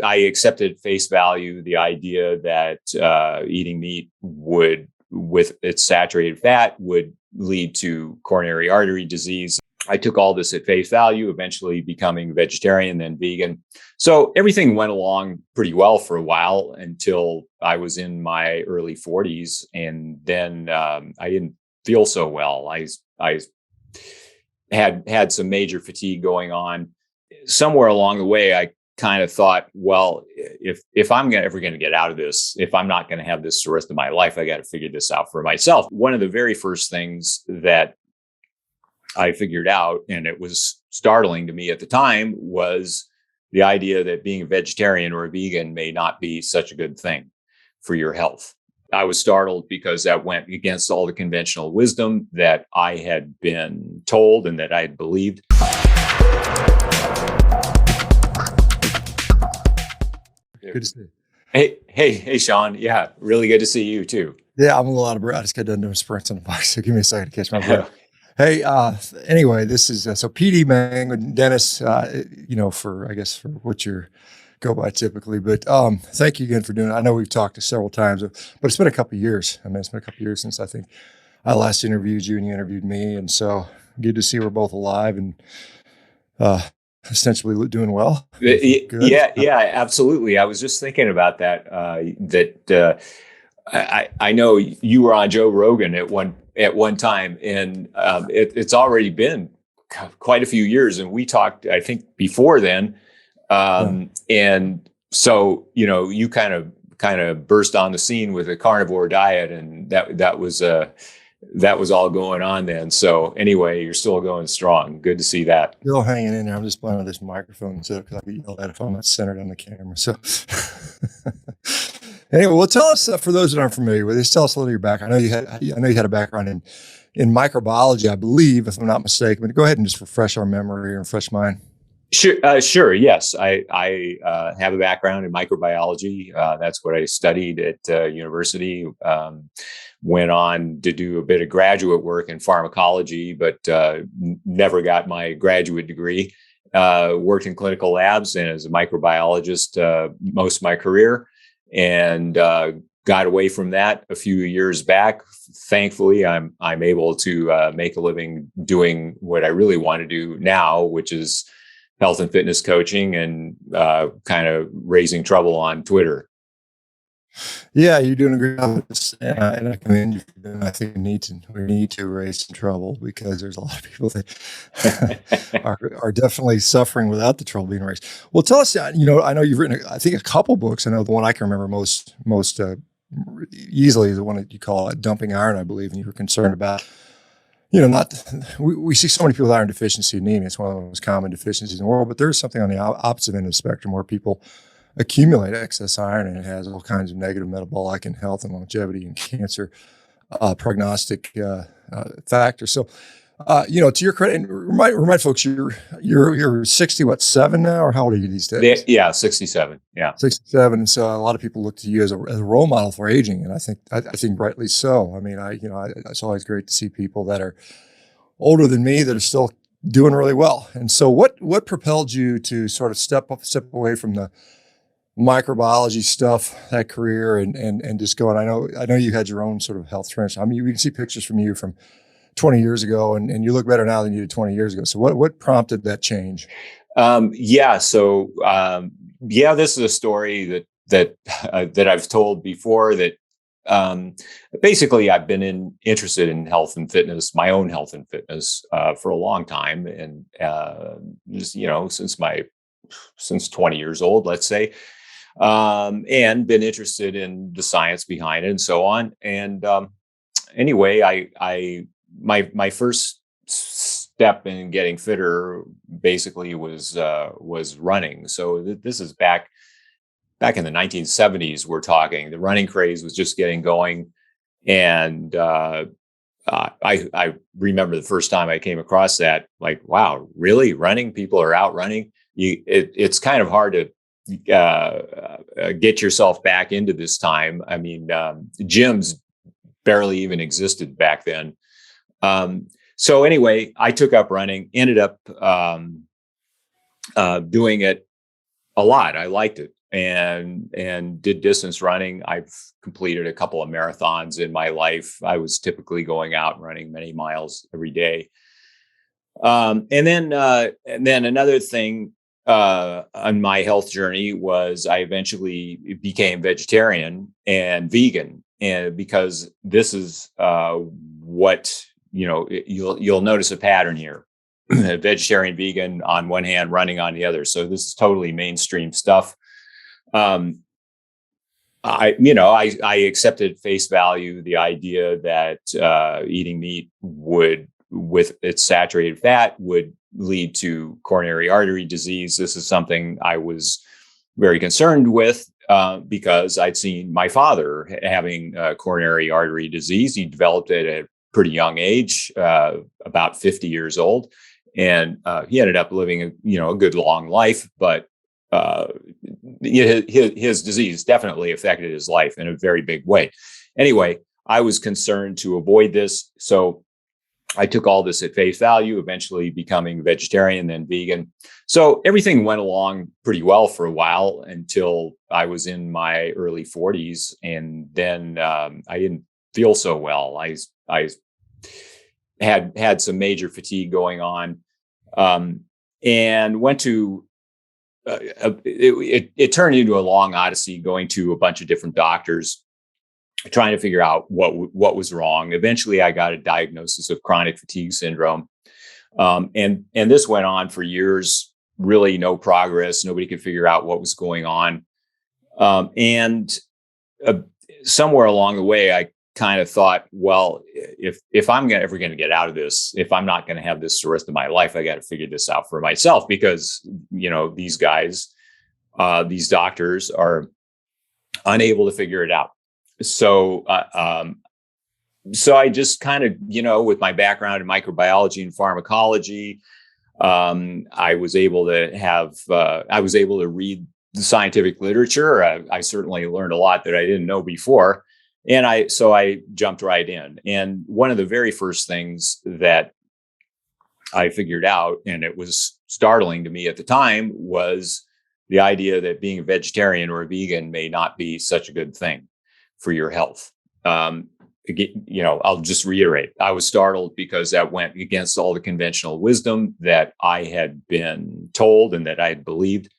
I accepted face value the idea that eating meat would, with its saturated fat, would lead to coronary artery disease. I took all this at face value, eventually becoming vegetarian, then vegan. So everything went along pretty well for a while until I was in my early 40s. And then I didn't feel so well. I had some major fatigue going on. Somewhere along the way, I kind of thought, well, if I'm ever going to get out of this, if I'm not going to have this the rest of my life, I got to figure this out for myself. One of the very first things that I figured out, and it was startling to me at the time, was the idea that being a vegetarian or a vegan may not be such a good thing for your health. I was startled because that went against all the conventional wisdom that I had been told and that I had believed. Good to see you. Hey, Shawn. Yeah, really good to see you too. Yeah, I'm a little out of breath. I just got done doing sprints on the bike, so give me a second to catch my breath. Hey, anyway, this is so PD Mangan, Dennis. For what you're go by typically, but thank you again for doing it. I know we've talked several times, but it's been a couple of years. I mean, it's been a couple of years since I think I last interviewed you and you interviewed me, and so good to see we're both alive and essentially doing well. Yeah, absolutely. I was just thinking about that. I know you were on Joe Rogan at one time, and it's already been quite a few years, and we talked, I think, before then. And so, you kind of burst on the scene with a Carnivore Diet, and that was all going on then. So anyway, you're still going strong. Good to see that. Still hanging in there. I'm just playing with this microphone because I get yelled at if I'm not centered on the camera. So anyway, well, tell us for those that aren't familiar with this, tell us a little of your background. I know you had a background in microbiology, I believe, if I'm not mistaken. But go ahead and just refresh our memory or refresh mine. Sure. Yes, I have a background in microbiology. That's what I studied at university. Went on to do a bit of graduate work in pharmacology, but never got my graduate degree. Worked in clinical labs and as a microbiologist most of my career, and got away from that a few years back. Thankfully, I'm able to make a living doing what I really want to do now, which is health and fitness coaching and kind of raising trouble on Twitter. Yeah, you're doing a great job. And I commend you for doing that. I think we need to raise some trouble because there's a lot of people that are definitely suffering without the trouble being raised. Well, tell us, I know you've written, I think, a couple books. I know the one I can remember most easily is the one that you call Dumping Iron, I believe, and you were concerned about, we see so many people with iron deficiency anemia. It's one of the most common deficiencies in the world, but there's something on the opposite end of the spectrum where people accumulate excess iron, and it has all kinds of negative metabolic and health and longevity and cancer prognostic factors. So, to your credit, and remind folks, you're 7 now, or how old are you these days? Yeah, 67. Yeah, 67. And so a lot of people look to you as a role model for aging, and I think rightly so. I mean, it's always great to see people that are older than me that are still doing really well. And so, what propelled you to sort of step away from the microbiology stuff, that career, and just going? I know you had your own sort of health transition. I mean, we can see pictures from you from 20 years ago, and you look better now than you did 20 years ago. So what prompted that change? This is a story that I've told before, that basically I've been interested in health and fitness, my own health and fitness, for a long time. And since 20 years old, let's say, and been interested in the science behind it and so on. And anyway, my first step in getting fitter basically was running. So this is back in the 1970s. We're talking. The running craze was just getting going, and I remember the first time I came across that. Like, wow, really? Running? People are out running. It's kind of hard to get yourself back into this time. I mean, gyms barely even existed back then. So anyway, I took up running, ended up doing it a lot. I liked it and did distance running. I've completed a couple of marathons in my life. I was typically going out and running many miles every day. And then another thing on my health journey was I eventually became vegetarian and vegan, and because this is what you'll notice a pattern here: vegetarian, vegan on one hand, running on the other. So this is totally mainstream stuff. Um, I accepted at face value the idea that eating meat would, with its saturated fat, would lead to coronary artery disease. This is something I was very concerned with because I'd seen my father having coronary artery disease. He developed it at a pretty young age, about 50 years old, and he ended up living a good long life, but his disease definitely affected his life in a very big way. Anyway, I was concerned to avoid this, so I took all this at face value, eventually becoming vegetarian, then vegan. So everything went along pretty well for a while until I was in my early 40s, and then I didn't feel so well. I had some major fatigue going on, and went to it turned into a long odyssey, going to a bunch of different doctors, trying to figure out what was wrong. Eventually, I got a diagnosis of chronic fatigue syndrome, and this went on for years. Really, no progress. Nobody could figure out what was going on, and somewhere along the way, I kind of thought, well, if I'm ever going to get out of this, if I'm not going to have this the rest of my life, I got to figure this out for myself, because these guys, these doctors, are unable to figure it out. So I just kind of, with my background in microbiology and pharmacology, I was able to read the scientific literature. I certainly learned a lot that I didn't know before. And I jumped right in. And one of the very first things that I figured out, and it was startling to me at the time, was the idea that being a vegetarian or a vegan may not be such a good thing for your health. I'll just reiterate, I was startled because that went against all the conventional wisdom that I had been told and that I had believed.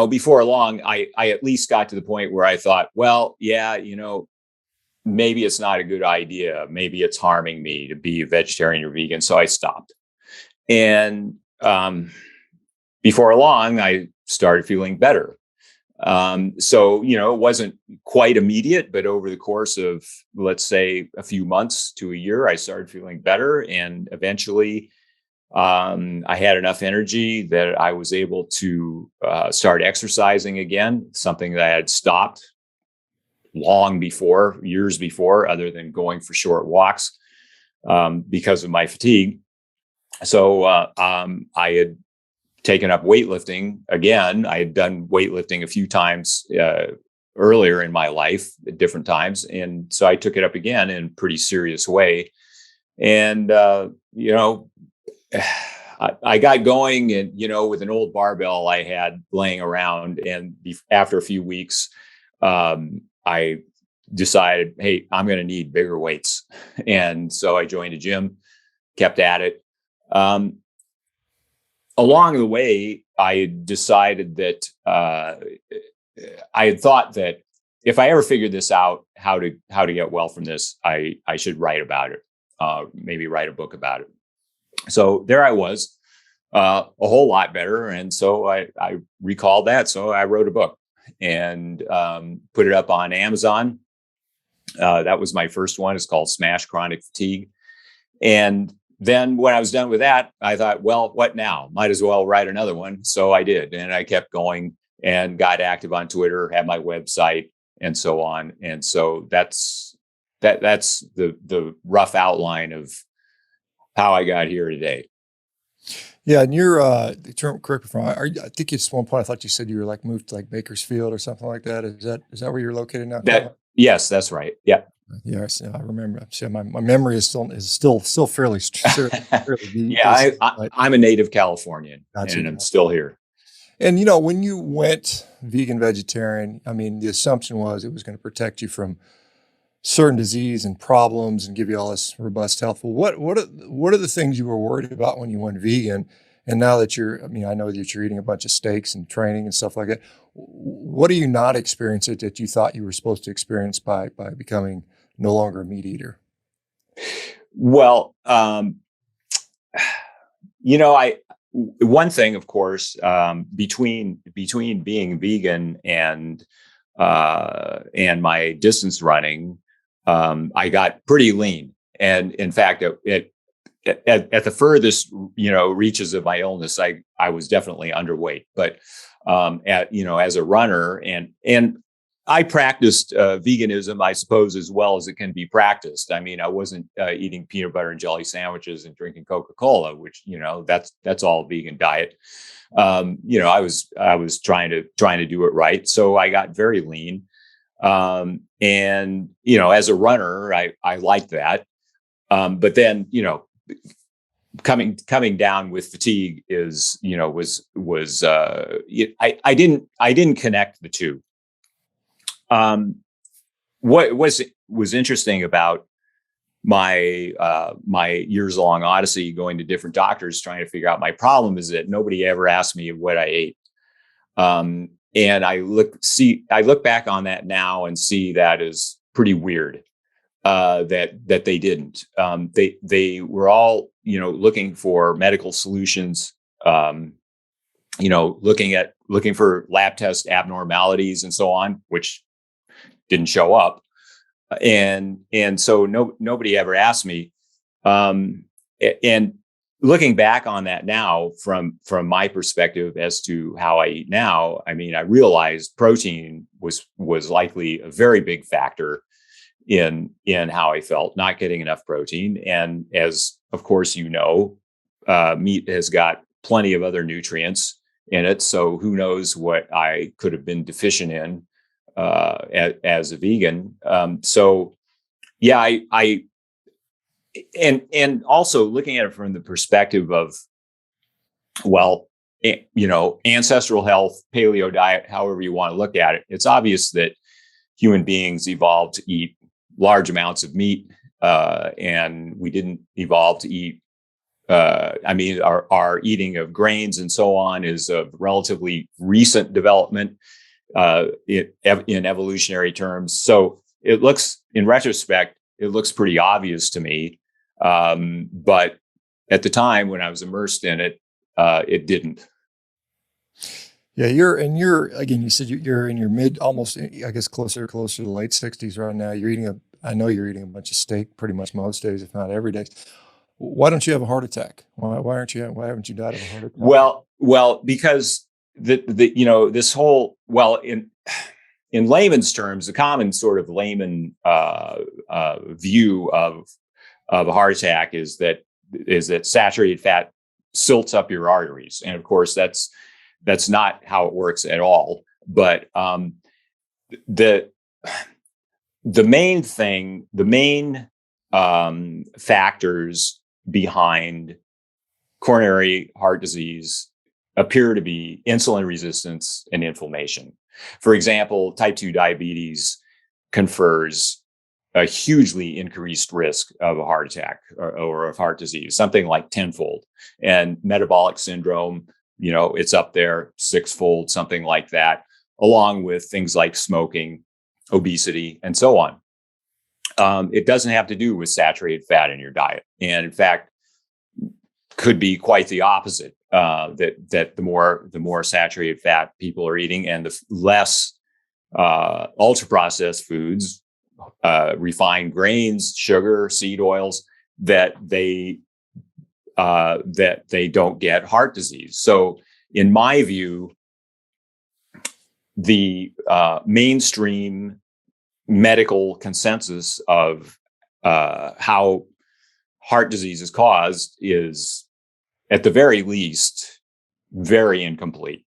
Before long, I at least got to the point where I thought, well, yeah, maybe it's not a good idea. Maybe it's harming me to be a vegetarian or vegan. So I stopped. And before long, I started feeling better. It wasn't quite immediate, but over the course of, let's say, a few months to a year, I started feeling better. And eventually, I had enough energy that I was able to start exercising again, something that I had stopped years before, other than going for short walks because of my fatigue. So I had taken up weightlifting again. I had done weightlifting a few times earlier in my life at different times. And so I took it up again in a pretty serious way. And, I got going, and, with an old barbell I had laying around. And after a few weeks, I decided, hey, I'm going to need bigger weights. And so I joined a gym, kept at it. Along the way, I decided that I had thought that if I ever figured this out, how to get well from this, I should write about it, maybe write a book about it. So there I was, a whole lot better. And so I recalled that. So I wrote a book and put it up on Amazon. That was my first one. It's called Smash Chronic Fatigue. And then when I was done with that, I thought, well, what now? Might as well write another one. So I did. And I kept going and got active on Twitter, had my website, and so on. And so that's the rough outline of how I got here today. Yeah, and you're correct me if I'm wrong. I think at one point I thought you said you were moved to Bakersfield or something like that. Is that where you're located now? Yes, that's right. Yeah. Yeah, I remember. See, my memory is still fairly Yeah, basic. But I'm a native Californian, gotcha. and I'm still here. And when you went vegan vegetarian, I mean, the assumption was it was going to protect you from certain disease and problems and give you all this robust health. Well, what are the things you were worried about when you went vegan? And now that I mean, I know that you're eating a bunch of steaks and training and stuff like that. What do you not experience that you thought you were supposed to experience by becoming no longer a meat eater? Well, one thing, of course, between being vegan and my distance running, I got pretty lean. And in fact, at the furthest, reaches of my illness, I was definitely underweight. But as a runner, and I practiced veganism, I suppose, as well as it can be practiced. I mean, I wasn't eating peanut butter and jelly sandwiches and drinking Coca-Cola, which that's all vegan diet. I was trying to do it right, so I got very lean. And as a runner, I liked that. But then coming down with fatigue was I didn't connect the two. What was interesting about my years long odyssey going to different doctors trying to figure out my problem is that nobody ever asked me what I ate. And I look back on that now and see that as pretty weird. That they didn't. They were all looking for medical solutions. Looking for lab test abnormalities and so on, which didn't show up. And so nobody ever asked me. And looking back on that now from my perspective as to how I eat now, I mean, I realized protein was likely a very big factor in how I felt, not getting enough protein. And as of course, meat has got plenty of other nutrients in it. So who knows what I could have been deficient in as a vegan. So yeah, and also looking at it from the perspective of, ancestral health, paleo diet, however you want to look at it, it's obvious that human beings evolved to eat large amounts of meat, and we didn't evolve to eat. Our eating of grains and so on is a relatively recent development in evolutionary terms. So it looks, in retrospect, pretty obvious to me. But at the time when I was immersed in it, it didn't. Yeah, again, you said you're in your mid, almost, I guess, closer to the late 60s right now. I know you're eating a bunch of steak pretty much most days, if not every day. Why don't you have a heart attack? Why haven't you died of a heart attack? Well, because this whole, in layman's terms, the common sort of layman view of a heart attack is that saturated fat silts up your arteries, and of course that's not how it works at all. But the main factors behind coronary heart disease appear to be insulin resistance and inflammation. For example, type 2 diabetes confers a hugely increased risk of a heart attack or of heart disease, something like tenfold. And metabolic syndrome, it's up there sixfold, something like that, along with things like smoking, obesity, and so on. It doesn't have to do with saturated fat in your diet. And in fact, could be quite the opposite, that the more saturated fat people are eating and the less ultra processed foods, refined grains, sugar, seed oils, that they don't get heart disease. So in my view, the mainstream medical consensus of how heart disease is caused is, at the very least, very incomplete.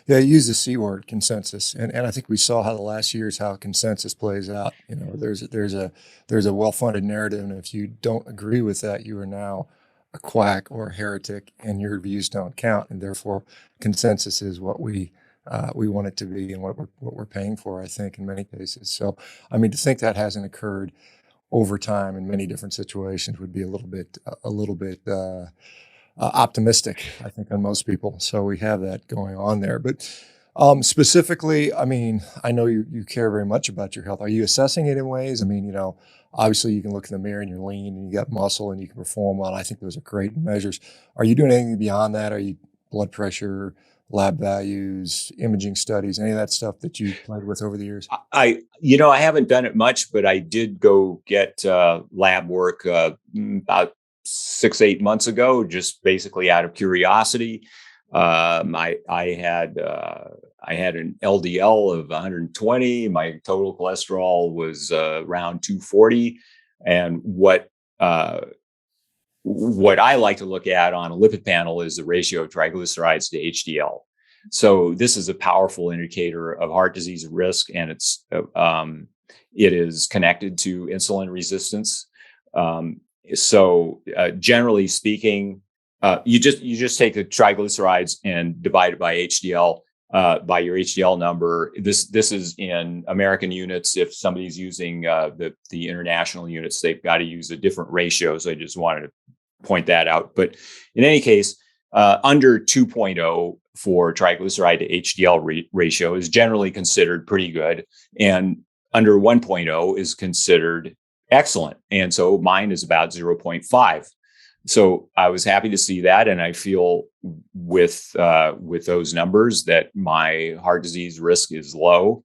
Yeah, you use the C word, consensus, and I think we saw how the last years how consensus plays out. You know, there's a well-funded narrative, and if you don't agree with that, you are now a quack or a heretic, and your views don't count, and therefore consensus is what we want it to be, and what we're paying for. I think in many cases. So, I mean, to think that hasn't occurred over time in many different situations would be a little bit. Optimistic, I think, on most people. So we have that going on there. But specifically, I mean, I know you care very much about your health. Are you assessing it in ways? I mean, you know, obviously you can look in the mirror and you're lean and you got muscle and you can perform well. I think those are great measures. Are you doing anything beyond that? Are you blood pressure, lab values, imaging studies, any of that stuff that you played with over the years? I haven't done it much, but I did go get lab work about 6-8 months ago, just basically out of curiosity. I had an LDL of 120. My total cholesterol was around 240. And what I like to look at on a lipid panel is the ratio of triglycerides to HDL. So this is a powerful indicator of heart disease risk, and it is connected to insulin resistance. So generally speaking, you just take the triglycerides and divide it by HDL, by your HDL number. This is in American units. If somebody's using the international units, they've got to use a different ratio. So I just wanted to point that out. But in any case, under 2.0 for triglyceride to HDL ratio is generally considered pretty good, and under 1.0 is considered excellent. And so mine is about 0.5. So I was happy to see that. And I feel with those numbers that my heart disease risk is low.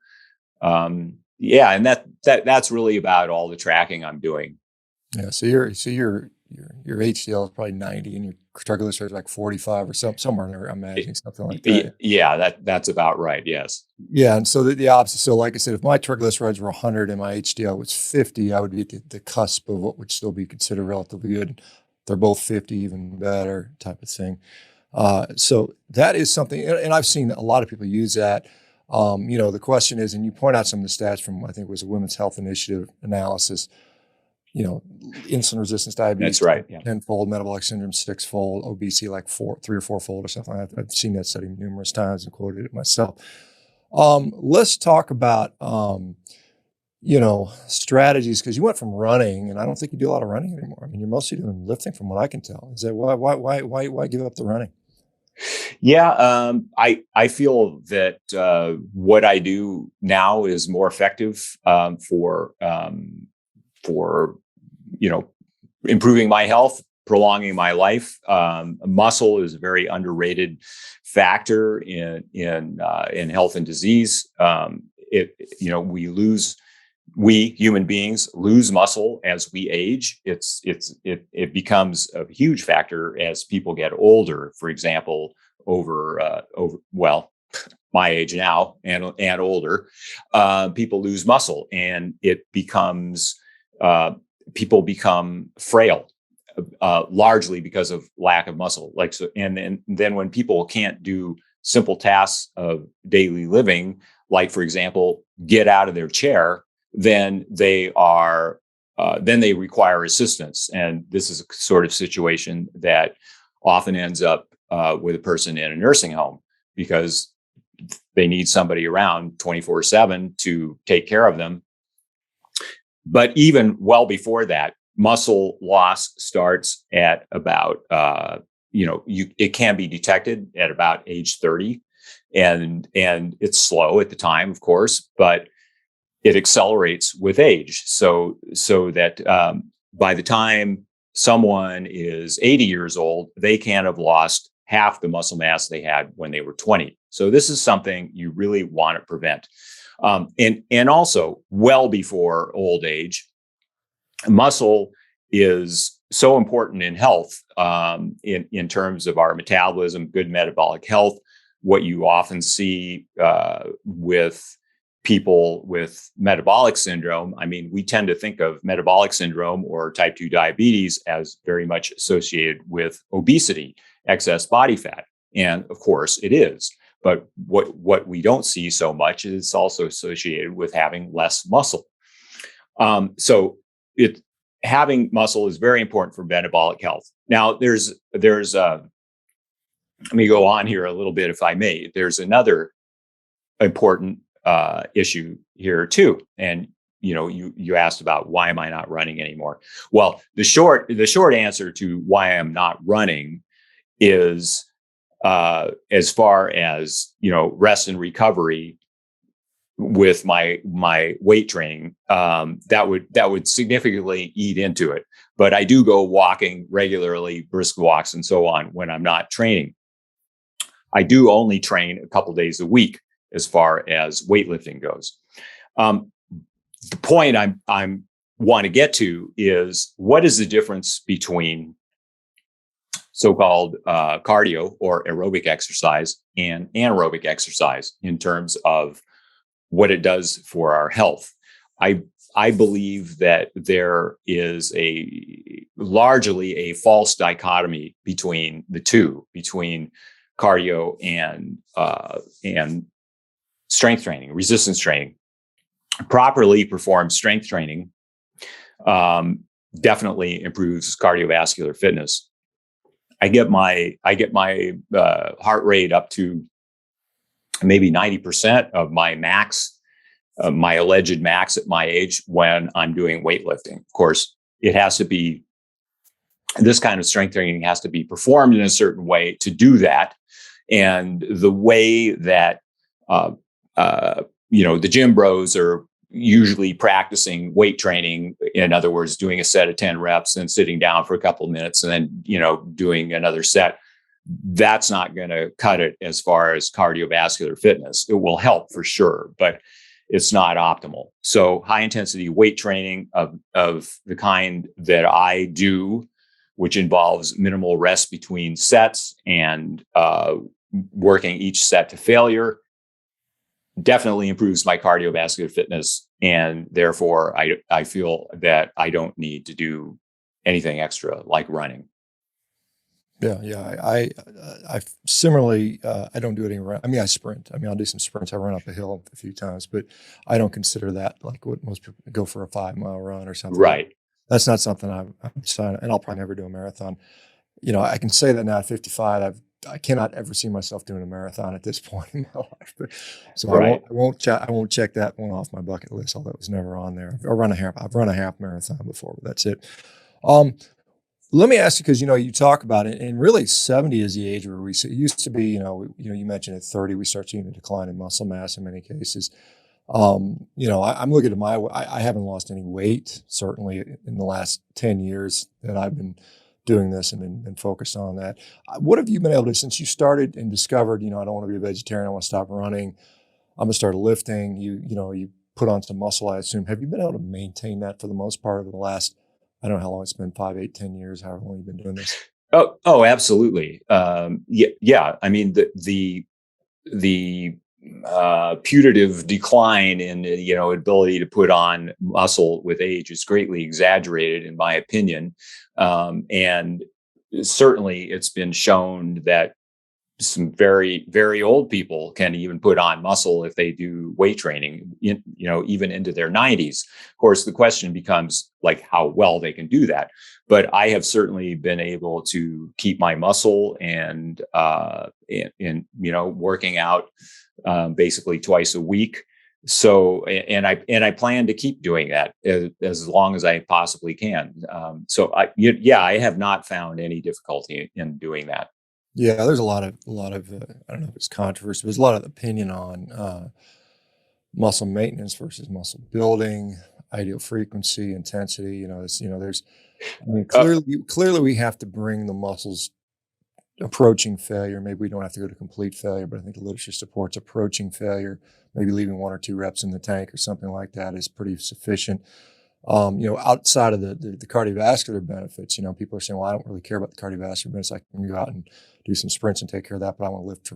And that's really about all the tracking I'm doing. Yeah. So your HDL is probably 90 and your triglycerides like 45 or somewhere in there, I'm imagining something like that. Yeah, that's about right. Yes. Yeah. And so the opposite. So like I said, if my triglycerides were 100 and my HDL was 50, I would be at the cusp of what would still be considered relatively good. They're both 50, even better type of thing. So that is something, and I've seen a lot of people use that. The question is, and you point out some of the stats from, I think it was a Women's Health Initiative analysis, insulin resistance diabetes, that's right, yeah. 10-fold, metabolic syndrome 6-fold, obesity like 3 or 4-fold or something. I've seen that study numerous times and quoted it myself. Let's talk about, strategies, because you went from running, and I don't think you do a lot of running anymore. I mean, you're mostly doing lifting from what I can tell. Is that why give up the running? Yeah, I feel that what I do now is more effective for improving my health, prolonging my life. Muscle is a very underrated factor in health and disease. We human beings lose muscle as we age. It becomes a huge factor as people get older. For example, over my age now and older, people lose muscle, and it becomes people become frail, largely because of lack of muscle. And then when people can't do simple tasks of daily living, like for example, get out of their chair, then they require assistance. And this is a sort of situation that often ends up with a person in a nursing home, because they need somebody around 24/7 to take care of them. But even well before that, muscle loss starts at about, it can be detected at about age 30, and it's slow at the time, of course, but it accelerates with age. So that by the time someone is 80 years old, they can have lost half the muscle mass they had when they were 20. So this is something you really want to prevent. And also, well before old age, muscle is so important in health, in terms of our metabolism, good metabolic health. What you often see with people with metabolic syndrome, I mean, we tend to think of metabolic syndrome or type 2 diabetes as very much associated with obesity, excess body fat. And of course it is. But what we don't see so much is it's also associated with having less muscle. So having muscle is very important for metabolic health. Now, there's let me go on here a little bit, if I may. There's another important issue here too, and you asked about why am I not running anymore? Well, the short answer to why I'm not running is as far as rest and recovery with my weight training, that would significantly eat into it. But I do go walking regularly, brisk walks and so on when I'm not training. I do only train a couple days a week as far as weightlifting goes. The point I'm want to get to is, what is the difference between so-called cardio or aerobic exercise and anaerobic exercise in terms of what it does for our health? I believe that there is largely a false dichotomy between the two, between cardio and strength training, resistance training. Properly performed strength training definitely improves cardiovascular fitness. I get my heart rate up to maybe 90% of my max, my alleged max at my age when I'm doing weightlifting. Of course, it has to be, this kind of strength training has to be performed in a certain way to do that. And the way that, the gym bros are usually practicing weight training, in other words, doing a set of 10 reps and sitting down for a couple of minutes and then, doing another set, that's not going to cut it as far as cardiovascular fitness. It will help for sure, but it's not optimal. So high intensity weight training of the kind that I do, which involves minimal rest between sets and working each set to failure, definitely improves my cardiovascular fitness. And therefore, I feel that I don't need to do anything extra like running. Yeah. I similarly, I don't do any run. I mean, I sprint. I mean, I'll do some sprints. I run up a hill a few times, but I don't consider that like what most people go for a 5-mile run or something. Right. That's not something I'm signing, and I'll probably never do a marathon. I can say that now at 55, I cannot ever see myself doing a marathon at this point in my life. But, so right. I won't check that one off my bucket list, although it was never on there. I've run a half marathon before, but that's it. Let me ask you, because you talk about it, and really 70 is the age where it used to be. You mentioned at 30 we start seeing a decline in muscle mass in many cases. I'm looking at I haven't lost any weight certainly in the last 10 years that I've been doing this and been focused on that. What have you been able to, since you started and discovered, I don't want to be a vegetarian, I want to stop running, I'm gonna start lifting, you put on some muscle, I assume. Have you been able to maintain that for the most part over the last, I don't know how long it's been, 5, 8, 10 years, however long you've been doing this? Oh, absolutely. Yeah. I mean, the putative decline in ability to put on muscle with age is greatly exaggerated, in my opinion, and certainly it's been shown that some very, very old people can even put on muscle if they do weight training, even into their 90s. Of course, the question becomes like how well they can do that. But I have certainly been able to keep my muscle and working out basically twice a week. So, and I plan to keep doing that as long as I possibly can. I have not found any difficulty in doing that. Yeah, there's a lot of I don't know if it's controversy, but there's a lot of opinion on muscle maintenance versus muscle building, ideal frequency, intensity. Clearly we have to bring the muscles approaching failure. Maybe we don't have to go to complete failure, but I think the literature supports approaching failure. Maybe leaving 1 or 2 reps in the tank or something like that is pretty sufficient. Outside of the cardiovascular benefits, people are saying, well, I don't really care about the cardiovascular benefits. I can go out and do some sprints and take care of that, but I want to lift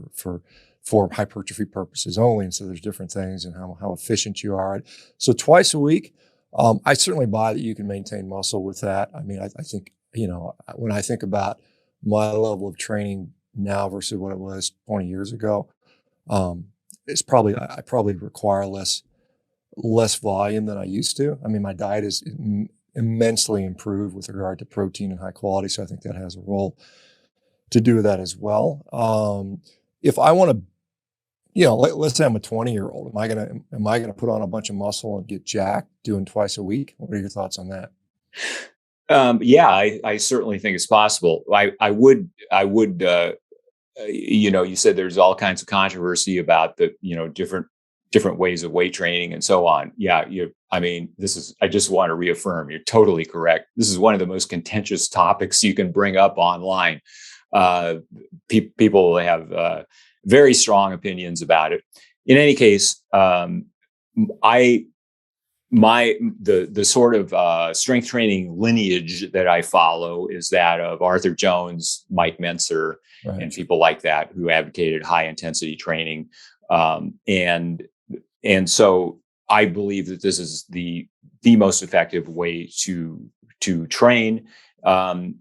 for hypertrophy purposes only. And so there's different things and how efficient you are. So twice a week, I certainly buy that you can maintain muscle with that. I mean, I think, when I think about my level of training now versus what it was 20 years ago, It's probably, I probably require less volume than I used to. I mean, my diet is immensely improved with regard to protein and high quality. So I think that has a role to do with that as well. If I want to, let's say I'm a 20-year-old, am I gonna put on a bunch of muscle and get jacked doing twice a week? What are your thoughts on that? Yeah, I certainly think it's possible. I would, you said there's all kinds of controversy about the, different ways of weight training and so on. Yeah, I just want to reaffirm, you're totally correct. This is one of the most contentious topics you can bring up online. People have very strong opinions about it. In any case, the sort of strength training lineage that I follow is that of Arthur Jones, Mike Mentzer, right, and people like that who advocated high intensity training. And so I believe that this is the most effective way to train. So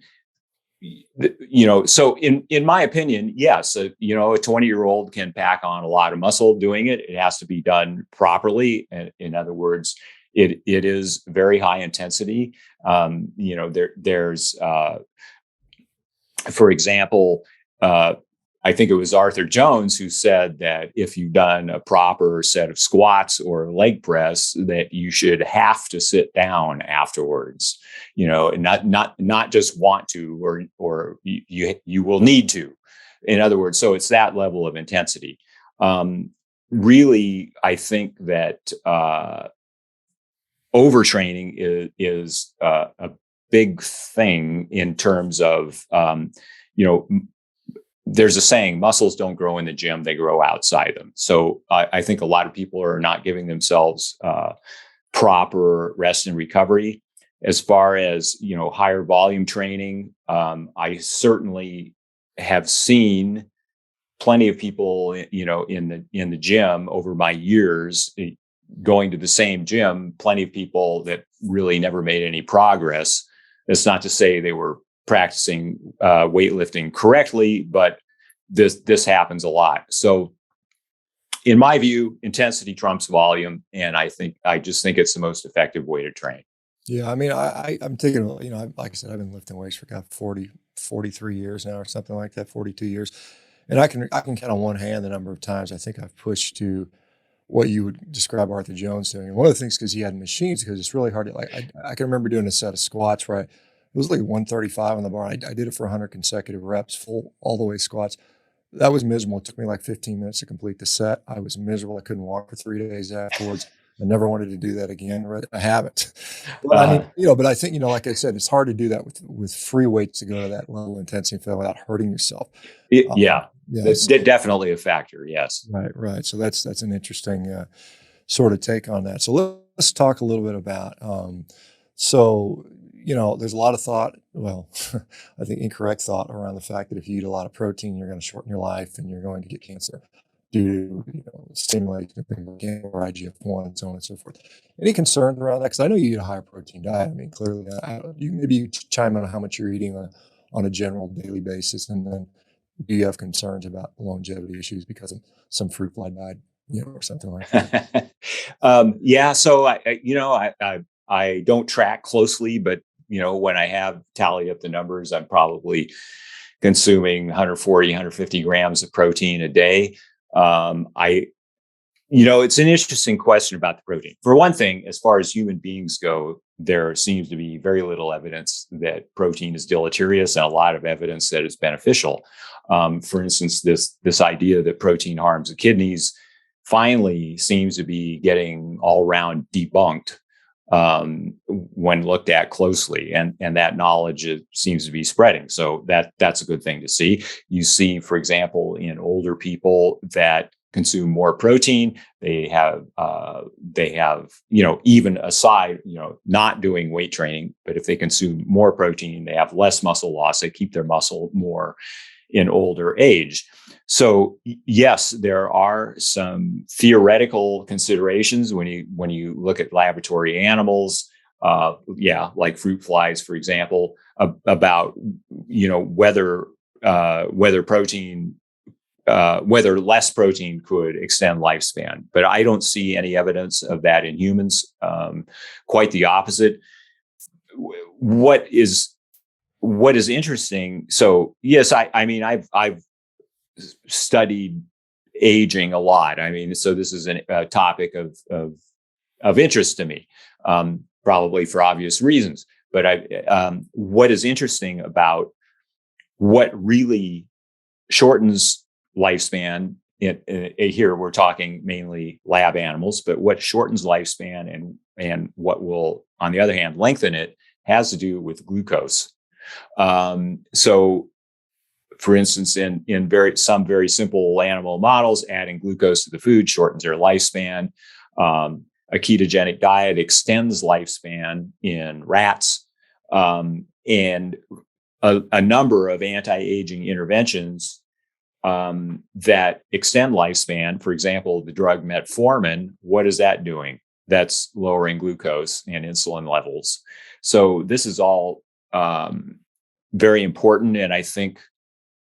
in my opinion, yes, a 20-year-old can pack on a lot of muscle doing it. It has to be done properly. And in other words, it is very high intensity. There's, for example, I think it was Arthur Jones who said that if you've done a proper set of squats or leg press, that you should have to sit down afterwards, and not just want to, or you will need to. In other words, so it's that level of intensity. Really, I think that overtraining is a big thing in terms of, there's a saying, muscles don't grow in the gym, they grow outside them. So I think a lot of people are not giving themselves proper rest and recovery. As far as, higher volume training, I certainly have seen plenty of people, in the gym over my years going to the same gym, plenty of people that really never made any progress. That's not to say they were practicing weightlifting correctly, but this happens a lot. So in my view, intensity trumps volume. And I just think it's the most effective way to train. Yeah. I mean, I'm thinking, like I said, I've been lifting weights for 43 years now or something like that, 42 years. And I can count on one hand the number of times I think I've pushed to what you would describe Arthur Jones doing. And one of the things, because he had machines, because it's really hard to, I can remember doing a set of squats where it was like 135 on the bar. I did it for 100 consecutive reps, full all the way squats. That was miserable. It took me like 15 minutes to complete the set. I was miserable. I couldn't walk for 3 days afterwards. I never wanted to do that again. I haven't. But but I think, like I said, it's hard to do that with free weights to go to that level of intensity without hurting yourself. That's definitely a factor. Yes. Right. So that's an interesting sort of take on that. So let's talk a little bit about, there's a lot of thought, I think incorrect thought around the fact that if you eat a lot of protein, you're going to shorten your life and you're going to get cancer due to, stimulation of things like or IGF-1 and so on and so forth. Any concerns around that? Because I know you eat a higher protein diet. I mean, clearly, maybe you chime in on how much you're eating on a general daily basis. And then do you have concerns about longevity issues because of some fruit fly diet, or something like that? So I don't track closely, but when I have tallied up the numbers, I'm probably consuming 140, 150 grams of protein a day. It's an interesting question about the protein. For one thing, as far as human beings go, there seems to be very little evidence that protein is deleterious and a lot of evidence that it's beneficial. For instance, this idea that protein harms the kidneys finally seems to be getting all around debunked when looked at closely, and that knowledge seems to be spreading. So that's a good thing to see. You see, for example, in older people that consume more protein, they have even aside, not doing weight training, but if they consume more protein, they have less muscle loss. They keep their muscle more in older age. So yes, there are some theoretical considerations when you look at laboratory animals, like fruit flies, for example, about whether protein whether less protein could extend lifespan, but I don't see any evidence of that in humans. Quite the opposite. What is interesting? So yes, I mean, I've studied aging a lot. I mean, so this is a topic of interest to me, probably for obvious reasons. But what is interesting about what really shortens lifespan, here we're talking mainly lab animals, but what shortens lifespan and what will, on the other hand, lengthen it has to do with glucose. So, for instance, in some very simple animal models, adding glucose to the food shortens their lifespan. A ketogenic diet extends lifespan in rats, and a number of anti-aging interventions that extend lifespan. For example, the drug Metformin, what is that doing? That's lowering glucose and insulin levels. So this is all very important, and I think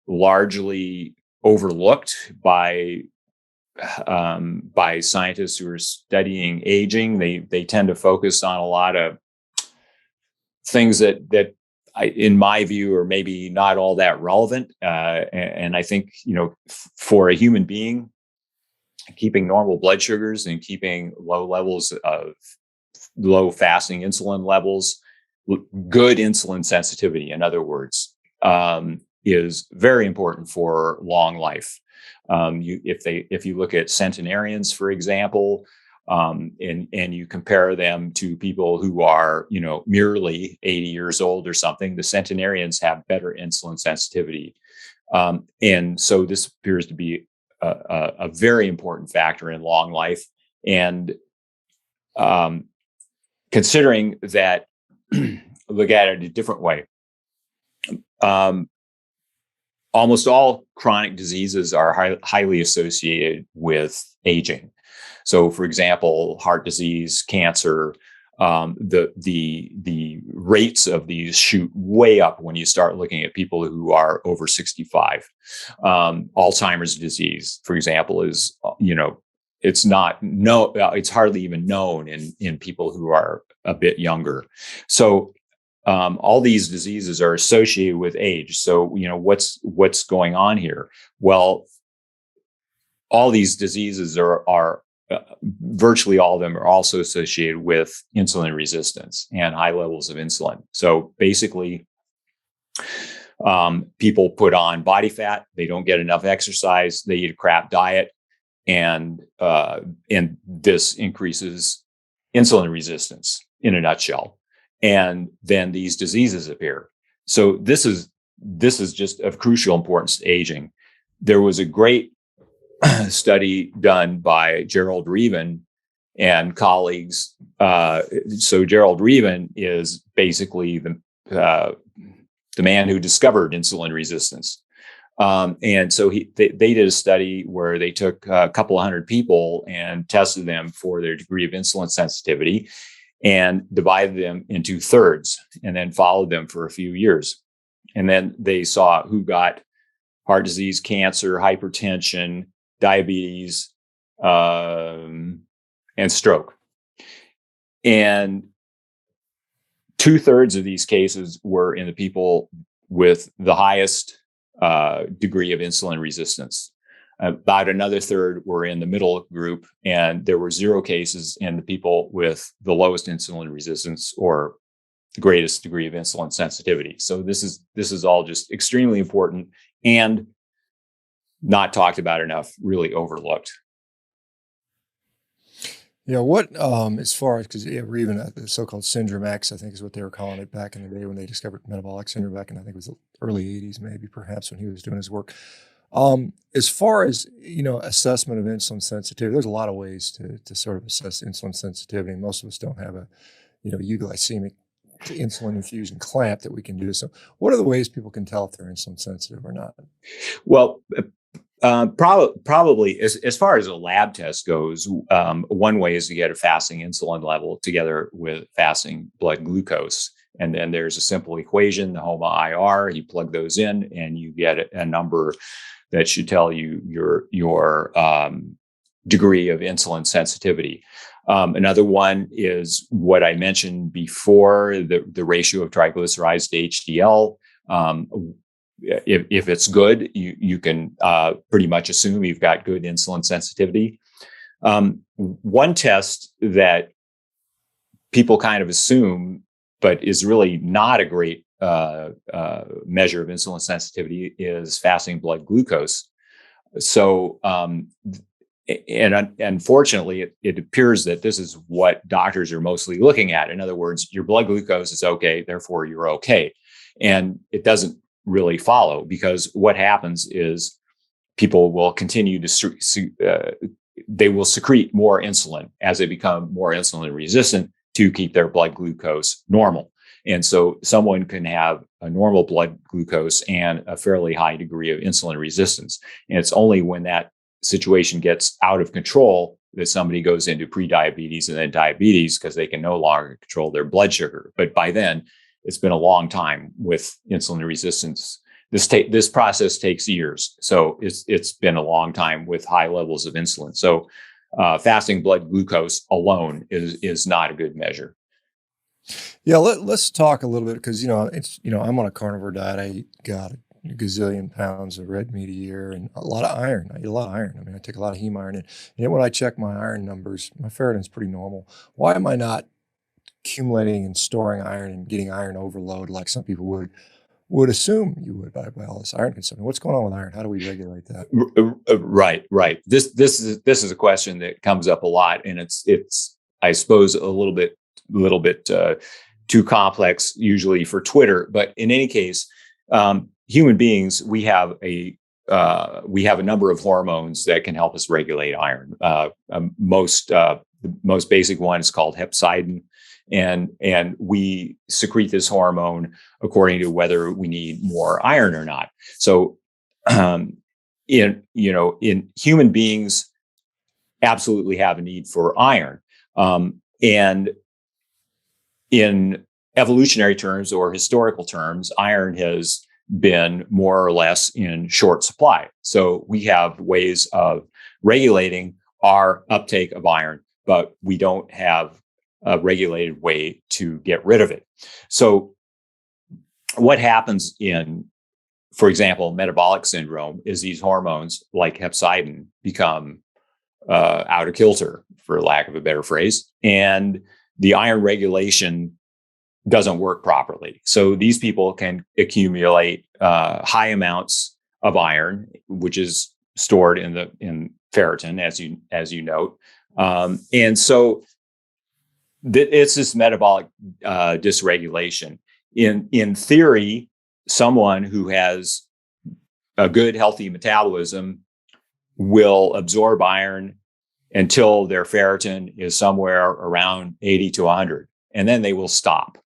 largely overlooked by scientists who are studying aging. They tend to focus on a lot of things that in my view, are maybe not all that relevant. And I think, for a human being, keeping normal blood sugars and keeping low fasting insulin levels, good insulin sensitivity, in other words, is very important for long life. If you look at centenarians, for example, and you compare them to people who are, merely 80 years old or something, the centenarians have better insulin sensitivity. And so this appears to be a very important factor in long life. And considering that, look at it a different way. Almost all chronic diseases are highly associated with aging. So, for example, heart disease, cancer, the rates of these shoot way up when you start looking at people who are over 65. Alzheimer's disease, for example, is it's hardly even known in people who are a bit younger. So all these diseases are associated with age. So what's going on here? Well, all these diseases are virtually all of them are also associated with insulin resistance and high levels of insulin. So basically, people put on body fat, they don't get enough exercise, they eat a crap diet, and this increases insulin resistance in a nutshell. And then these diseases appear. So this is just of crucial importance to aging. There was a great study done by Gerald Reaven and colleagues. So Gerald Reaven is basically the man who discovered insulin resistance. And so they did a study where they took a couple of hundred people and tested them for their degree of insulin sensitivity and divided them into thirds and then followed them for a few years. And then they saw who got heart disease, cancer, hypertension, diabetes, and stroke. And 2/3 of these cases were in the people with the highest degree of insulin resistance. About another third were in the middle group, and there were 0 cases in the people with the lowest insulin resistance or the greatest degree of insulin sensitivity. So this is all just extremely important and not talked about enough, really overlooked. Yeah, what as far as, because Reaven, the so-called Syndrome X, I think is what they were calling it back in the day when they discovered metabolic syndrome back in, I think it was the early 80s, maybe perhaps, when he was doing his work. As far as, assessment of insulin sensitivity, there's a lot of ways to sort of assess insulin sensitivity. Most of us don't have a, euglycemic insulin infusion clamp that we can do. So what are the ways people can tell if they're insulin sensitive or not? Well, probably as far as a lab test goes, one way is to get a fasting insulin level together with fasting blood glucose. And then there's a simple equation, the HOMA-IR, you plug those in and you get a number that should tell you your degree of insulin sensitivity. Another one is what I mentioned before, the ratio of triglycerides to HDL. If it's good, you can pretty much assume you've got good insulin sensitivity. One test that people kind of assume, but is really not a great measure of insulin sensitivity, is fasting blood glucose. So, and unfortunately, it appears that this is what doctors are mostly looking at. In other words, your blood glucose is okay, therefore you're okay. And it doesn't really follow, because what happens is people will continue to they will secrete more insulin as they become more insulin resistant to keep their blood glucose normal. And so someone can have a normal blood glucose and a fairly high degree of insulin resistance. And it's only when that situation gets out of control that somebody goes into prediabetes and then diabetes, because they can no longer control their blood sugar. But by then, it's been a long time with insulin resistance. This process takes years. So it's been a long time with high levels of insulin. So fasting blood glucose alone is not a good measure. Yeah, let's talk a little bit, because I'm on a carnivore diet. I got a gazillion pounds of red meat a year and a lot of iron. I eat a lot of iron. I mean, I take a lot of heme iron, and yet when I check my iron numbers, my ferritin's pretty normal. Why am I not accumulating and storing iron and getting iron overload like some people would assume you would by all this iron consumption? What's going on with iron? How do we regulate that? Right. This is a question that comes up a lot, and it's I suppose a little bit too complex usually for Twitter. But in any case, human beings, we have a number of hormones that can help us regulate iron. The most basic one is called hepcidin. And we secrete this hormone according to whether we need more iron or not. So, in human beings, absolutely have a need for iron. And in evolutionary terms or historical terms, iron has been more or less in short supply. So we have ways of regulating our uptake of iron, but we don't have a regulated way to get rid of it. So what happens in, for example, metabolic syndrome is these hormones like hepcidin become out of kilter, for lack of a better phrase, and the iron regulation doesn't work properly. So these people can accumulate high amounts of iron, which is stored in ferritin, as you note, and so it's this metabolic dysregulation. In theory, someone who has a good, healthy metabolism will absorb iron until their ferritin is somewhere around 80 to 100, and then they will stop.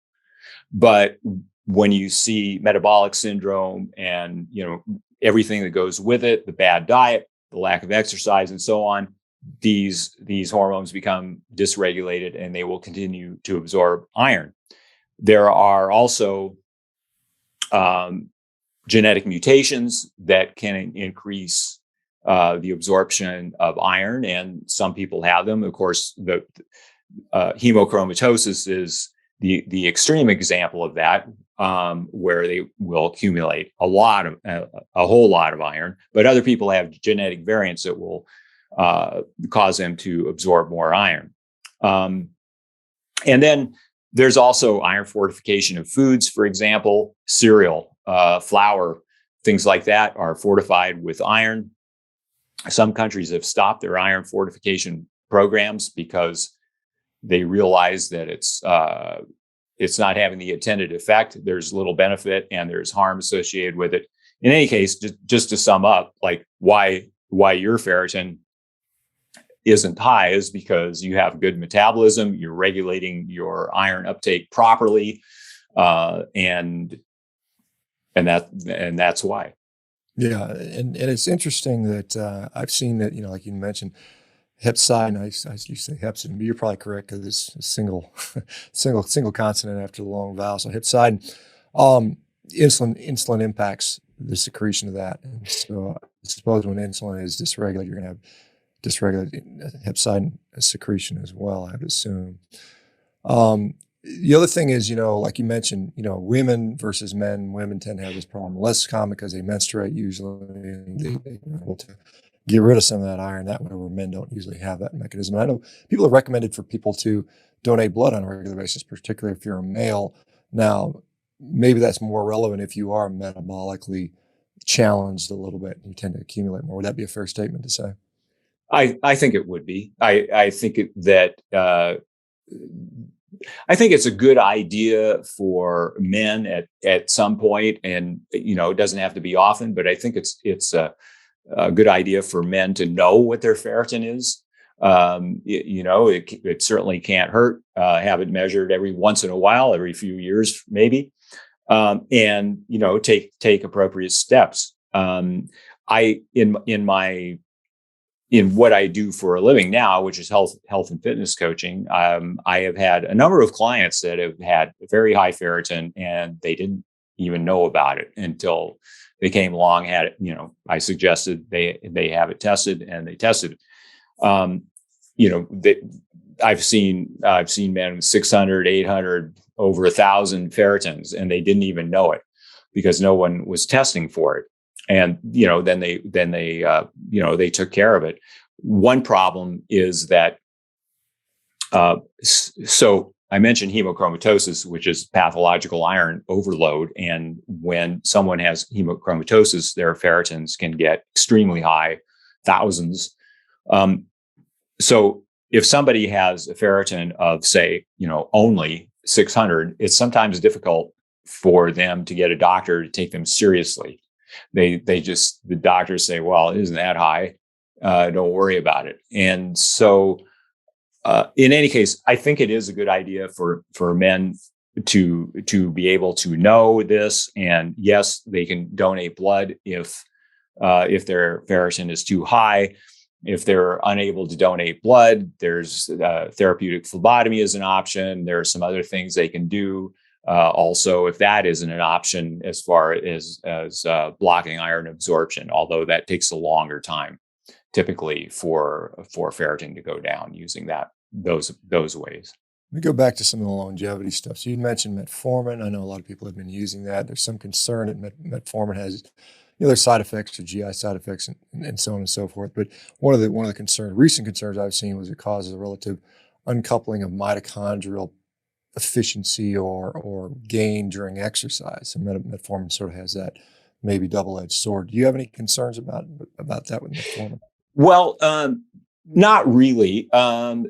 But when you see metabolic syndrome and everything that goes with it, the bad diet, the lack of exercise, and so on, these hormones become dysregulated and they will continue to absorb iron. There are also genetic mutations that can increase the absorption of iron, and some people have them. Of course, the hemochromatosis is the extreme example of that, where they will accumulate a whole lot of iron, but other people have genetic variants that will cause them to absorb more iron. And then there's also iron fortification of foods. For example, cereal, flour, things like that are fortified with iron. Some countries have stopped their iron fortification programs because they realize that it's not having the intended effect. There's little benefit and there's harm associated with it. In any case, just to sum up, like why your ferritin isn't high is because you have good metabolism, you're regulating your iron uptake properly, and that's why. Yeah, and it's interesting that I've seen that, like you mentioned, hepcidin. I used to say hepcidin, but you're probably correct because it's a single consonant after the long vowel. So hepcidin, insulin impacts the secretion of that, and so suppose when insulin is dysregulated, you're going to have dysregulated hepcidin secretion as well, I would assume. The other thing is, like you mentioned, women versus men. Women tend to have this problem less common because they menstruate usually, and they're able to get rid of some of that iron that way, where men don't usually have that mechanism. And I know people have recommended for people to donate blood on a regular basis, particularly if you're a male. Now, maybe that's more relevant if you are metabolically challenged a little bit and you tend to accumulate more. Would that be a fair statement to say? I think it would be. I think I think it's a good idea for men at some point, and it doesn't have to be often, but I think it's a good idea for men to know what their ferritin is. It certainly can't hurt. Have it measured every once in a while, every few years maybe, and take appropriate steps. In what I do for a living now, which is health and fitness coaching, I have had a number of clients that have had very high ferritin, and they didn't even know about it until they came along, had it. I suggested they have it tested, and they tested it. I've seen men with 600, 800, over 1,000 ferritins, and they didn't even know it because no one was testing for it. And then they took care of it. One problem is that so I mentioned hemochromatosis, which is pathological iron overload, and when someone has hemochromatosis, their ferritins can get extremely high, thousands. So if somebody has a ferritin of, say, only 600, it's sometimes difficult for them to get a doctor to take them seriously. The doctors say, well, it isn't that high. Don't worry about it. And so, in any case, I think it is a good idea for men to be able to know this. And yes, they can donate blood if their ferritin is too high. If they're unable to donate blood, there's therapeutic phlebotomy as an option. There are some other things they can do. Also, if that isn't an option, as far as blocking iron absorption, although that takes a longer time, typically for ferritin to go down using those ways. Let me go back to some of the longevity stuff. So you mentioned metformin. I know a lot of people have been using that. There's some concern that metformin has there's side effects or GI side effects and so on and so forth. But one of the recent concerns I've seen was it causes a relative uncoupling of mitochondrial efficiency or gain during exercise. So metformin sort of has that maybe double-edged sword. Do you have any concerns about that with metformin? Well, not really. I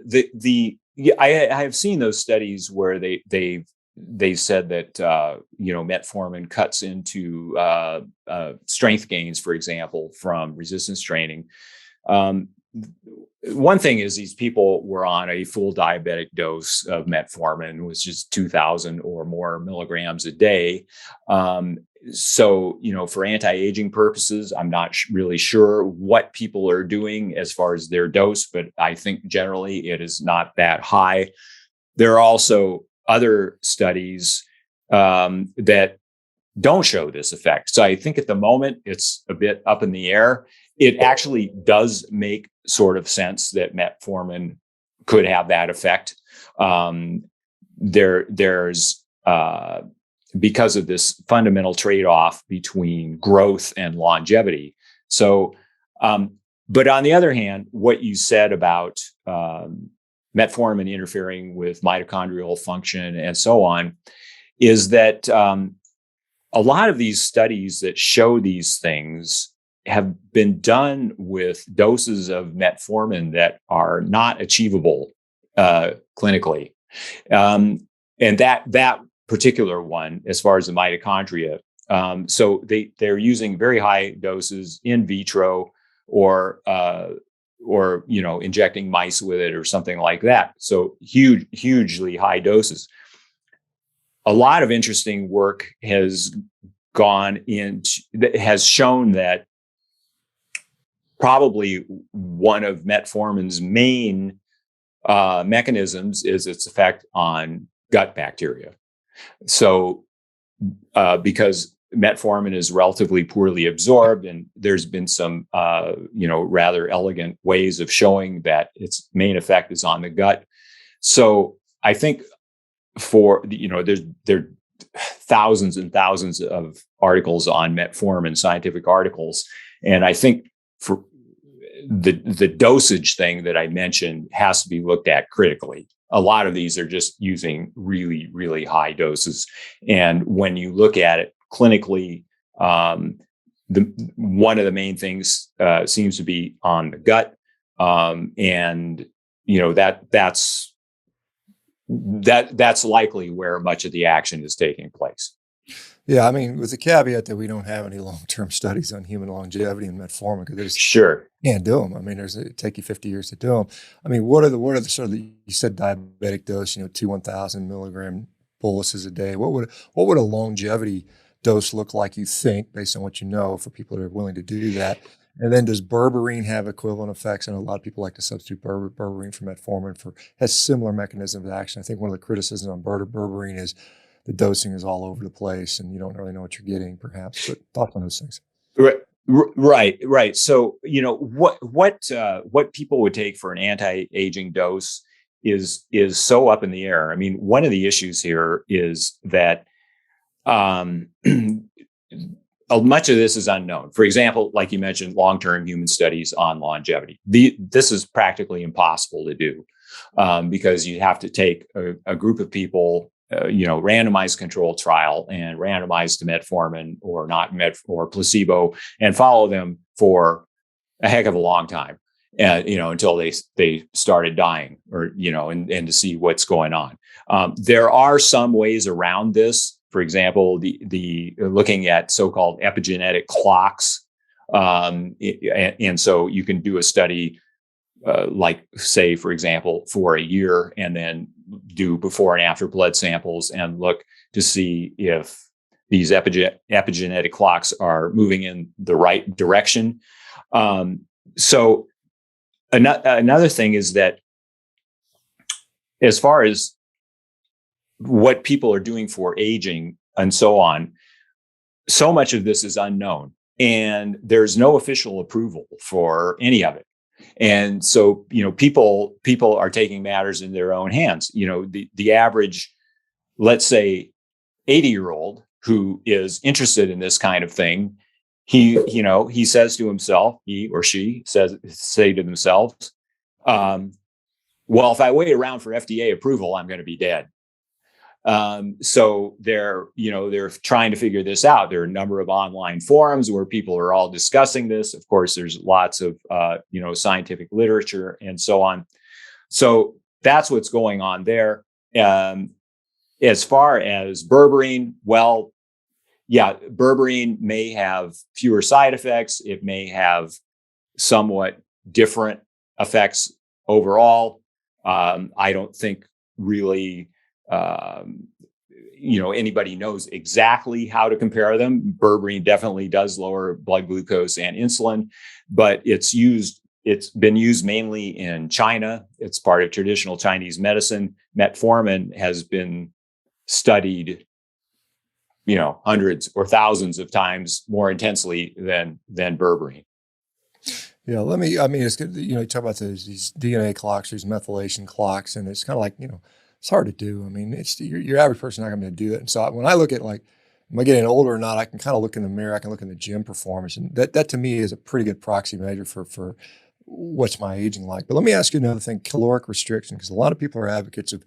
have seen those studies where they said that metformin cuts into strength gains, for example, from resistance training. One thing is these people were on a full diabetic dose of metformin, which is 2,000 or more milligrams a day. So, for anti-aging purposes, I'm not really sure what people are doing as far as their dose, but I think generally it is not that high. There are also other studies that don't show this effect. So I think at the moment it's a bit up in the air. It actually does make sort of sense that metformin could have that effect. There's because of this fundamental trade-off between growth and longevity. So, but on the other hand, what you said about metformin interfering with mitochondrial function and so on is that a lot of these studies that show these things have been done with doses of metformin that are not achievable clinically. And that particular one, as far as the mitochondria, so they're using very high doses in vitro or injecting mice with it or something like that. So hugely high doses. A lot of interesting work has shown that probably one of metformin's main mechanisms is its effect on gut bacteria. So because metformin is relatively poorly absorbed, and there's been some, rather elegant ways of showing that its main effect is on the gut. So I think there are thousands and thousands of articles on metformin, scientific articles, and I think for the dosage thing that I mentioned has to be looked at critically. A lot of these are just using really, really high doses. And when you look at it clinically, one of the main things seems to be on the gut. And that's likely where much of the action is taking place. Yeah, I mean, with the caveat that we don't have any long-term studies on human longevity and metformin, because they just Sure. can't do them. I mean, it take you 50 years to do them. I mean, what are the sort of you said diabetic dose, 1,000 milligram boluses a day. What would a longevity dose look like, you think, based on what you know, for people that are willing to do that? And then does berberine have equivalent effects? I know a lot of people like to substitute berberine for metformin has similar mechanism of action. I think one of the criticisms on berberine is the dosing is all over the place and you don't really know what you're getting, perhaps. But thoughts on those things? Right. So, what people would take for an anti-aging dose is so up in the air. I mean, one of the issues here is that much of this is unknown. For example, like you mentioned, long-term human studies on longevity. This is practically impossible to do because you have to take a group of people, randomized controlled trial and randomized to metformin or or placebo, and follow them for a heck of a long time, until they started dying, or and to see what's going on. There are some ways around this. For example, the looking at so-called epigenetic clocks, and so you can do a study. Like, say, for example, for a year, and then do before and after blood samples and look to see if these epigenetic clocks are moving in the right direction. So another thing is that as far as what people are doing for aging and so on, so much of this is unknown, and there's no official approval for any of it. And so, people are taking matters in their own hands. The average, let's say, 80-year-old who is interested in this kind of thing, he says to himself, he or she say to themselves, well, if I wait around for FDA approval, I'm going to be dead. So they're trying to figure this out. There are a number of online forums where people are all discussing this. Of course, there's lots of, scientific literature and so on. So that's what's going on there. As far as berberine, well, yeah, berberine may have fewer side effects. It may have somewhat different effects overall. I don't think really, anybody knows exactly how to compare them. Berberine definitely does lower blood glucose and insulin, but it's been used mainly in China. It's part of traditional Chinese medicine. Metformin has been studied, hundreds or thousands of times more intensely than berberine. Yeah, it's good. You talk about these DNA clocks, these methylation clocks, and it's kind of like, it's hard to do. I mean, it's your average person not going to be able to do it. And so when I look at, like, am I getting older or not, I can kind of look in the mirror. I can look in the gym performance, and that to me is a pretty good proxy measure for what's my aging like. But let me ask you another thing: caloric restriction, because a lot of people are advocates of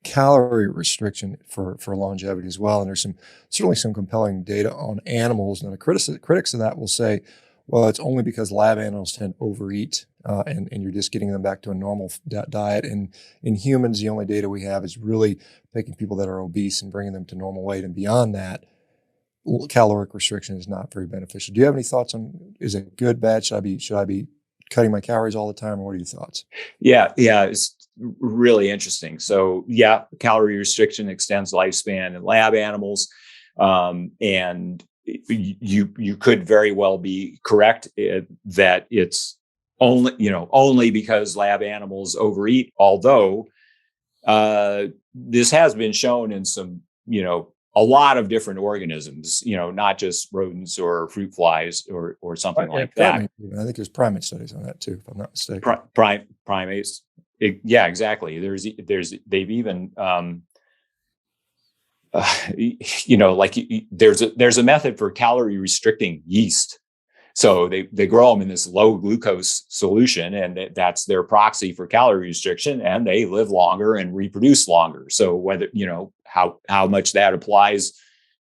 calorie restriction for longevity as well. And there's certainly some compelling data on animals. And the critics of that will say, well, it's only because lab animals tend to overeat, and you're just getting them back to a normal diet. And in humans, the only data we have is really taking people that are obese and bringing them to normal weight. And beyond that, caloric restriction is not very beneficial. Do you have any thoughts on, is it good, bad? Should I be cutting my calories all the time? Or what are your thoughts? Yeah, it's really interesting. So yeah, calorie restriction extends lifespan in lab animals, and you could very well be correct that it's only because lab animals overeat. Although this has been shown in some a lot of different organisms, not just rodents or fruit flies or something like that. I think there's primate studies on that too, if I'm not mistaken. Primates. Yeah, exactly. They've even, there's a method for calorie restricting yeast. So they grow them in this low glucose solution, and that's their proxy for calorie restriction, and they live longer and reproduce longer. So whether, how much that applies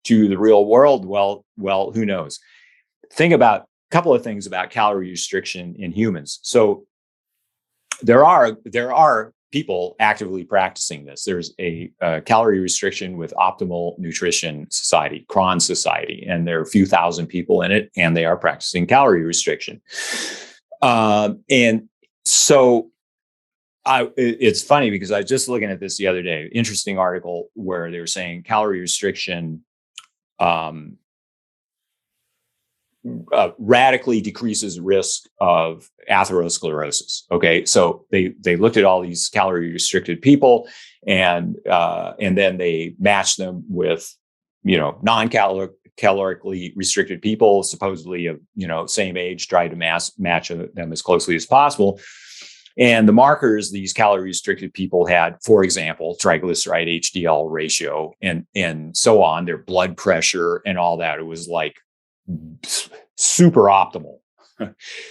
to the real world, well, who knows? Think about a couple of things about calorie restriction in humans. So there are people actively practicing this. There's a calorie restriction with Optimal Nutrition Society, Cron Society, and there are a few thousand people in it, and they are practicing calorie restriction. And so it's funny because I was just looking at this the other day, interesting article where they were saying calorie restriction radically decreases risk of atherosclerosis. Okay, so they looked at all these calorie restricted people, and then they matched them with non-calorically restricted people, supposedly of same age, tried to match them as closely as possible. And the markers these calorie restricted people had, for example, triglyceride HDL ratio and so on, their blood pressure and all that, it was like super optimal.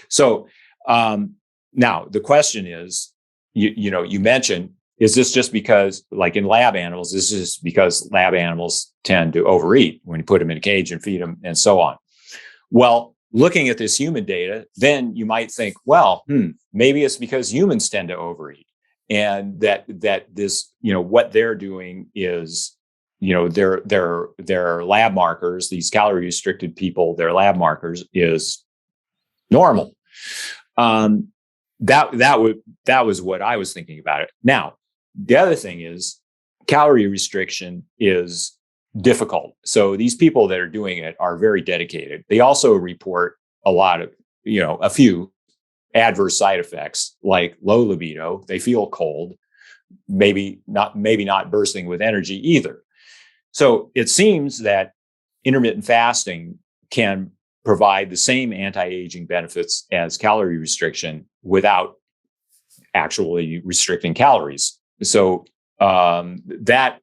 So now the question is, you mentioned, is this just because, like in lab animals, is this because lab animals tend to overeat when you put them in a cage and feed them and so on? Well, looking at this human data, then you might think, well, maybe it's because humans tend to overeat, and that this, what they're doing is, their lab markers, these calorie restricted people, their lab markers is normal. That was what I was thinking about it. Now, the other thing is calorie restriction is difficult. So these people that are doing it are very dedicated. They also report a lot of, a few adverse side effects like low libido. They feel cold, maybe not bursting with energy either. So it seems that intermittent fasting can provide the same anti-aging benefits as calorie restriction without actually restricting calories. So that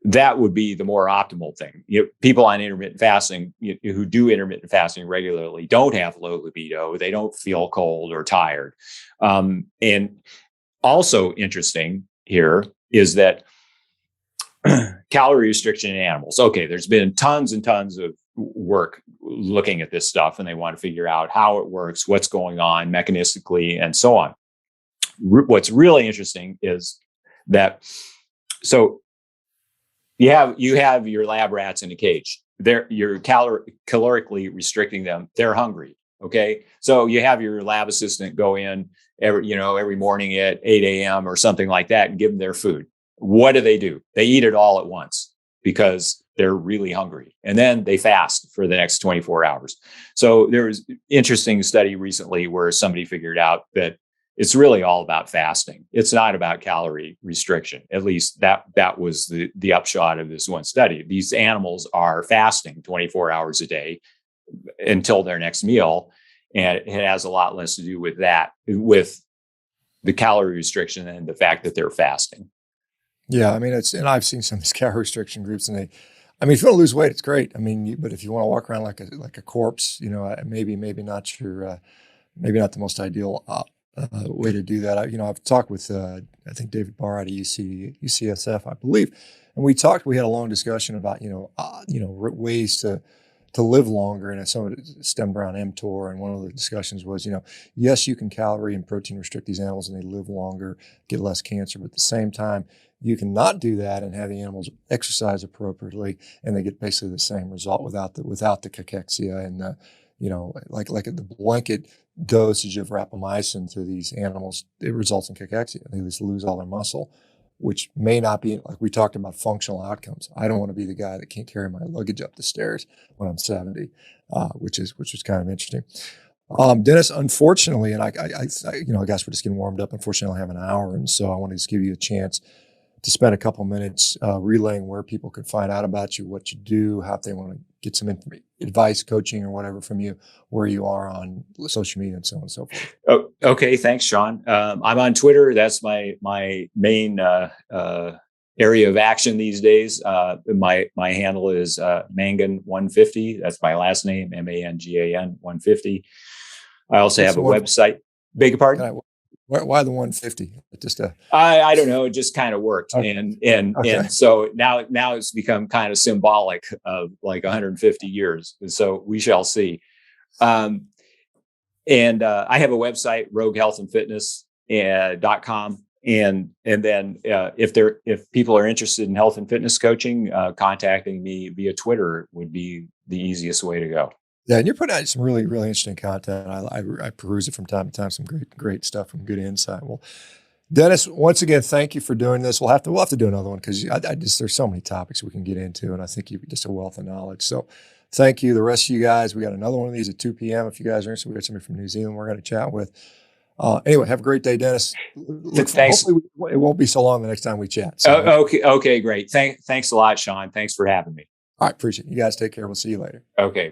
would be the more optimal thing. People on intermittent fasting who do intermittent fasting regularly don't have low libido. They don't feel cold or tired. And also interesting here is that calorie restriction in animals. Okay, there's been tons and tons of work looking at this stuff, and they want to figure out how it works, what's going on mechanistically, and so on. What's really interesting is that, so you have your lab rats in a cage. You're calorically restricting them. They're hungry. Okay, so you have your lab assistant go in every morning at 8 a.m. or something like that and give them their food. What do? They eat it all at once because they're really hungry. And then they fast for the next 24 hours. So there was an interesting study recently where somebody figured out that it's really all about fasting. It's not about calorie restriction. At least that was the upshot of this one study. These animals are fasting 24 hours a day until their next meal. And it has a lot less to do with that, with the calorie restriction and the fact that they're fasting. Yeah, I mean, and I've seen some of these calorie restriction groups, and if you want to lose weight, it's great. I mean, but if you want to walk around like a corpse, maybe not maybe not the most ideal way to do that. I've talked with I think David Barr out of UCSF, I believe, and we had a long discussion about ways to live longer, and some of it stemmed around mTOR. And one of the discussions was, yes, you can calorie and protein restrict these animals, and they live longer, get less cancer, but at the same time, you can not do that and have the animals exercise appropriately, and they get basically the same result without the cachexia and like the blanket dosage of rapamycin to these animals. It results in cachexia. They just lose all their muscle, which may not be, like we talked about, functional outcomes. I don't want to be the guy that can't carry my luggage up the stairs when I'm 70, which is kind of interesting. Dennis, unfortunately, and I guess we're just getting warmed up. Unfortunately, I only have an hour, and so I want to just give you a chance to spend a couple minutes relaying where people can find out about you, what you do, how if they want to get some advice, coaching, or whatever from you, where you are on social media and so on and so forth. Oh, okay. Thanks, Shawn. I'm on Twitter. That's my main area of action these days. My handle is Mangan 150. That's my last name, MANGAN 150. I also have a website. Beg your pardon? Why the 150? Just I don't know. It just kind of worked, okay. and so now it's become kind of symbolic of like 150 years. So we shall see. And I have a website, roguehealthandfitness.com. And then if people are interested in health and fitness coaching, contacting me via Twitter would be the easiest way to go. Yeah, and you're putting out some really, really interesting content. I peruse it from time to time. Some great stuff and good insight. Well, Dennis, once again, thank you for doing this. We'll have to do another one because there's so many topics we can get into, and I think you're just a wealth of knowledge. So, thank you. The rest of you guys, we got another one of these at 2 p.m. If you guys are interested, we got somebody from New Zealand we're going to chat with. Anyway, have a great day, Dennis. Thanks. Hopefully it won't be so long the next time we chat. So, okay, great. Thanks a lot, Shawn. Thanks for having me. All right, appreciate it. You guys take care. We'll see you later. Okay.